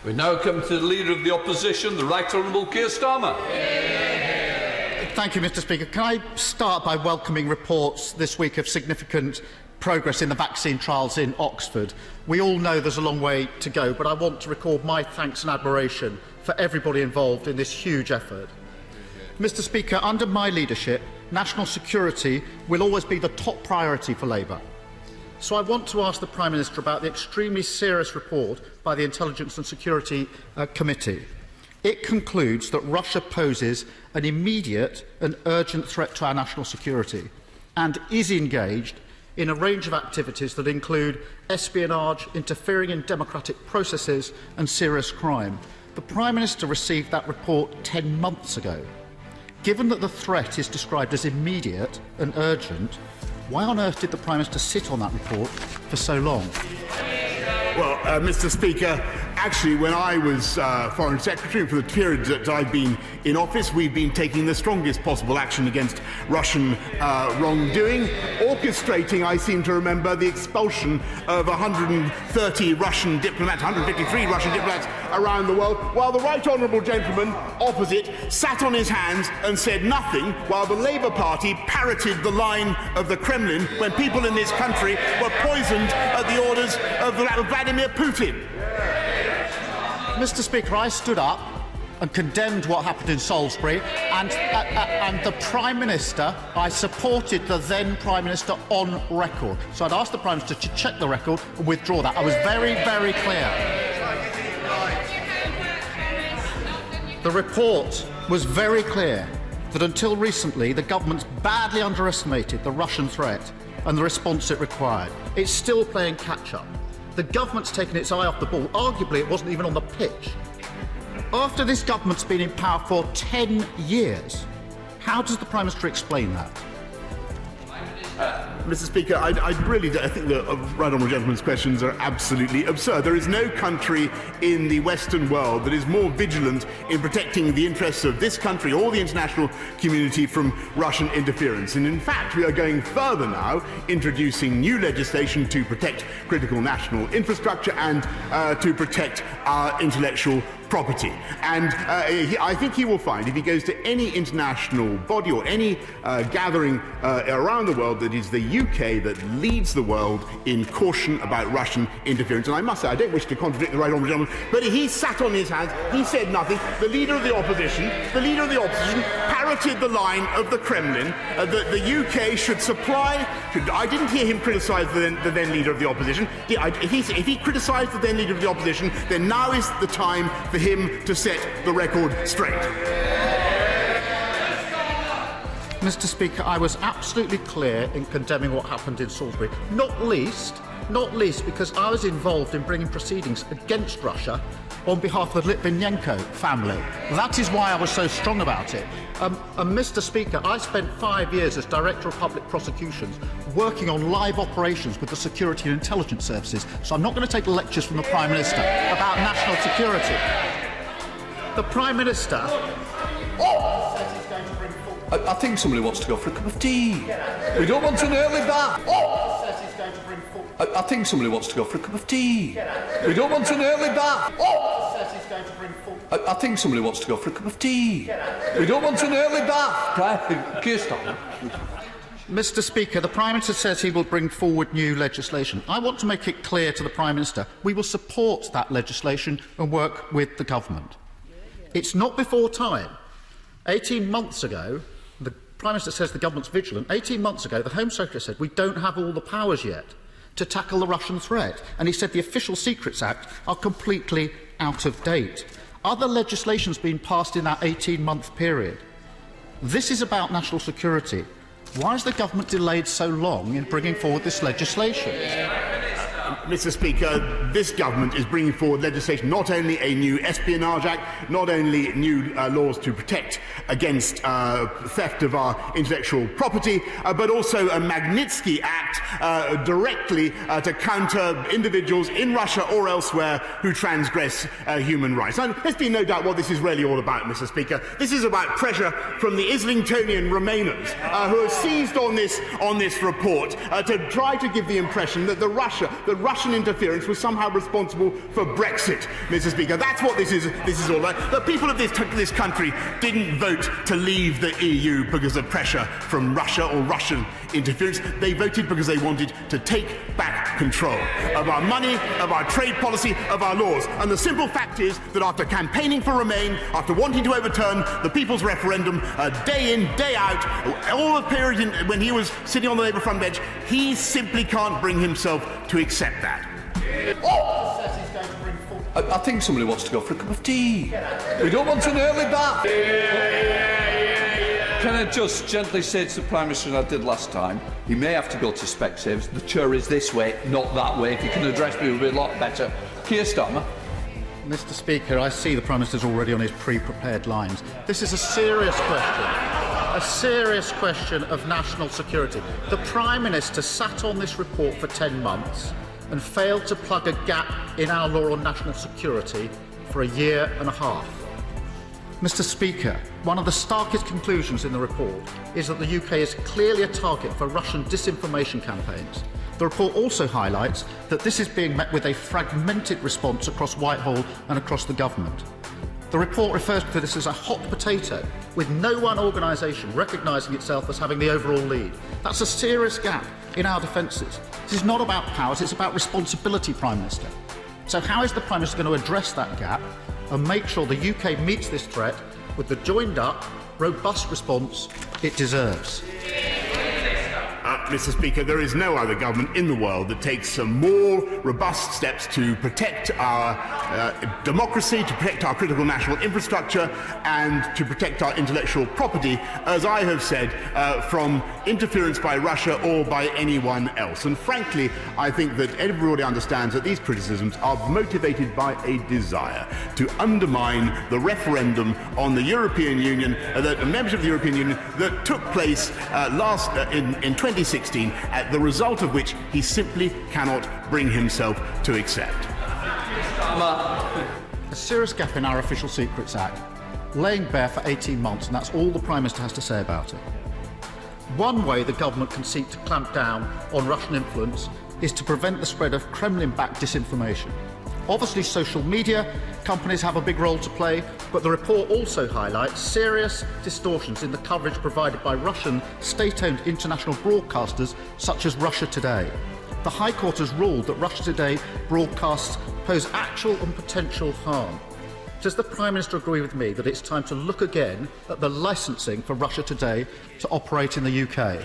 We now come to the Leader of the Opposition, the Right Honourable Keir Starmer. Thank you, Mr. Speaker. Can I start by welcoming reports this week of significant progress in the vaccine trials in Oxford? We all know there's a long way to go, but I want to record my thanks and admiration for everybody involved in this huge effort. Mr. Speaker, under my leadership, national security will always be the top priority for Labour. So I want to ask the Prime Minister about the extremely serious report by the Intelligence and Security Committee. It concludes that Russia poses an immediate and urgent threat to our national security and is engaged in a range of activities that include espionage, interfering in democratic processes and serious crime. The Prime Minister received that report 10 months ago. Given that the threat is described as immediate and urgent, why on earth did the Prime Minister sit on that report for so long? Well, Mr. Speaker, actually, when I was Foreign Secretary, for the period that I've been in office, we've been taking the strongest possible action against Russian wrongdoing, orchestrating, I seem to remember, the expulsion of 130 Russian diplomats, 153 Russian diplomats around the world, while the right honourable gentleman opposite sat on his hands and said nothing, while the Labour Party parroted the line of the Kremlin when people in this country were poisoned at the orders of Vladimir Putin. Mr. Speaker, I stood up and condemned what happened in Salisbury, and the Prime Minister, I supported the then Prime Minister on record. So I'd ask the Prime Minister to check the record and withdraw that. I was very, very clear. The report was very clear that until recently the government's badly underestimated the Russian threat and the response it required. It's still playing catch-up. The government's taken its eye off the ball. Arguably, it wasn't even on the pitch. After this government's been in power for 10 years, how does the Prime Minister explain that? Mr. Speaker, I think the right honourable gentleman's questions are absolutely absurd. There is no country in the Western world that is more vigilant in protecting the interests of this country or the international community from Russian interference. And in fact, we are going further now, introducing new legislation to protect critical national infrastructure and to protect our intellectual property. And I think he will find, if he goes to any international body or any gathering around the world, that is the UK that leads the world in caution about Russian interference. And I must say, I don't wish to contradict the right honourable gentleman, but he sat on his hands, he said nothing. The Leader of the Opposition parroted the line of the Kremlin that the UK should supply. I didn't hear him criticise the then Leader of the Opposition. If he criticised the then Leader of the Opposition, then now is the time for him to set the record straight. Mr. Speaker, I was absolutely clear in condemning what happened in Salisbury, not least because I was involved in bringing proceedings against Russia on behalf of the Litvinenko family. That is why I was so strong about it. And Mr. Speaker, I spent 5 years as Director of Public Prosecutions working on live operations with the security and intelligence services, so I'm not going to take lectures from the Prime Minister about national security. The Prime Minister says he's going to bring forward... I think somebody wants to go for a cup of tea. We don't want an early bath. says he's going to bring forward... I think somebody wants to go for a cup of tea. We don't want an early bath. says he's going to bring forward... I think somebody wants to go for a cup of tea. We don't want an early bath. Keir Starmer. Mr. Speaker, the Prime Minister says he will bring forward new legislation. I want to make it clear to the Prime Minister we will support that legislation and work with the government. It's not before time. 18 months ago, the Prime Minister says the government's vigilant. 18 months ago, the Home Secretary said we don't have all the powers yet to tackle the Russian threat. And he said the Official Secrets Act are completely out of date. Other legislation's been passed in that 18-month period. This is about national security. Why has the government delayed so long in bringing forward this legislation? Mr. Speaker, this government is bringing forward legislation, not only a new Espionage Act, not only new laws to protect against theft of our intellectual property, but also a Magnitsky Act directly to counter individuals in Russia or elsewhere who transgress human rights. And there's been no doubt what this is really all about, Mr. Speaker. This is about pressure from the Islingtonian Remainers who have seized on this report to try to give the impression that that Russian interference was somehow responsible for Brexit, Mr. Speaker. That's what this is all about. The people of this country didn't vote to leave the EU because of pressure from Russia or Russian interference. They voted because they wanted to take back control of our money, of our trade policy, of our laws. And the simple fact is that after campaigning for Remain, after wanting to overturn the people's referendum day in, day out, all the period when he was sitting on the Labour front bench, he simply can't bring himself to accept that. I think somebody wants to go for a cup of tea. We don't want an early bath. Can I just gently say to the Prime Minister, as I did last time, he may have to go to Specsavers. The chair is this way, not that way. If you can address me, it would be a lot better. Keir Starmer. Mr. Speaker, I see the Prime Minister's already on his pre-prepared lines. This is a serious question of national security. The Prime Minister sat on this report for 10 months and failed to plug a gap in our law on national security for a year and a half. Mr. Speaker, one of the starkest conclusions in the report is that the UK is clearly a target for Russian disinformation campaigns. The report also highlights that this is being met with a fragmented response across Whitehall and across the government. The report refers to this as a hot potato, with no one organisation recognising itself as having the overall lead. That's a serious gap in our defences. This is not about powers, it's about responsibility, Prime Minister. So how is the Prime Minister going to address that gap and make sure the UK meets this threat with the joined-up, robust response it deserves? Mr. Speaker, there is no other government in the world that takes some more robust steps to protect our democracy, to protect our critical national infrastructure, and to protect our intellectual property, as I have said, from interference by Russia or by anyone else. And frankly, I think that everybody understands that these criticisms are motivated by a desire to undermine the referendum on the European Union, the membership of the European Union that took place in 2016, the result of which he simply cannot bring himself to accept. A serious gap in our Official Secrets Act, laying bare for 18 months, and that's all the Prime Minister has to say about it. One way the government can seek to clamp down on Russian influence is to prevent the spread of Kremlin-backed disinformation. Obviously, social media companies have a big role to play, but the report also highlights serious distortions in the coverage provided by Russian state-owned international broadcasters such as Russia Today. The High Court has ruled that Russia Today broadcasts pose actual and potential harm. Does the Prime Minister agree with me that it's time to look again at the licensing for Russia Today to operate in the UK?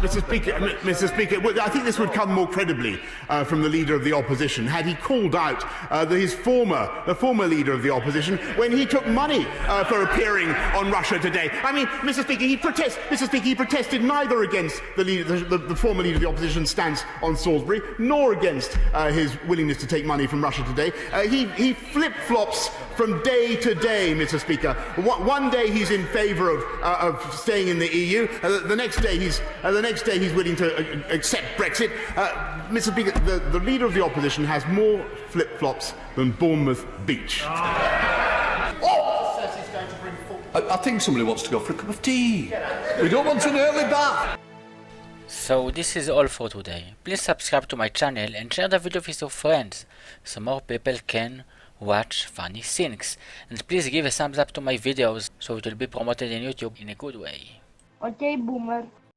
Mr. Speaker, I think this would come more credibly from the Leader of the Opposition had he called out the former Leader of the Opposition when he took money for appearing on Russia Today. I mean, Mr. Speaker, he protested neither against the former Leader of the Opposition's stance on Salisbury, nor against his willingness to take money from Russia Today. He flip-flops from day to day, Mr. Speaker. One day he's in favour of staying in the EU. The next day he's willing to accept Brexit. Mr. Speaker, the Leader of the Opposition has more flip-flops than Bournemouth Beach. I think somebody wants to go for a cup of tea. We don't want an early bath. So this is all for today. Please subscribe to my channel and share the video with your friends so more people can watch funny things. And please give a thumbs up to my videos so it will be promoted in YouTube in a good way. Okay, boomer.